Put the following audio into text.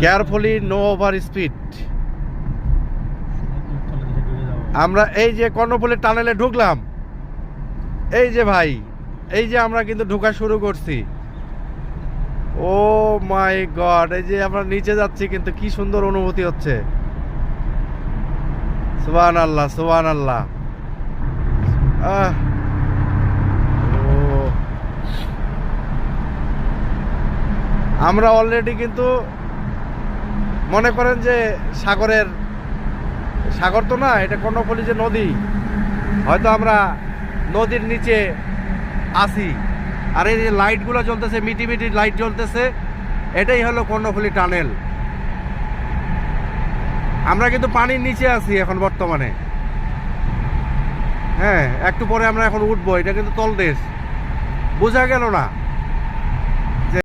Carefully, no over speed. আমরা এই যে কর্ণফুলী টানেলে ঢুকলাম, এই যে ভাই, এই যে আমরা কিন্তু ঢোকা শুরু করছি। ও মাই গড, এই যে আমরা নিচে যাচ্ছি, কিন্তু কি সুন্দর অনুভূতি হচ্ছে। সুবহানাল্লাহ, সুবহানাল্লাহ। আমরা অলরেডি কিন্তু মনে করেন যে সাগর তো না, এটা কর্ণফুলী যে নদী, হয়তো আমরা নদীর নিচে আসি। আর এই যে লাইটগুলো জ্বলতেছে, মিটি মিটি লাইট জ্বলতেছে, এটাই হলো কর্ণফুলী টানেল। আমরা কিন্তু পানির নিচে আছি এখন বর্তমানে। হ্যাঁ, একটু পরে আমরা এখন উঠবো। এটা কিন্তু তলদেশ, বোঝা গেল না।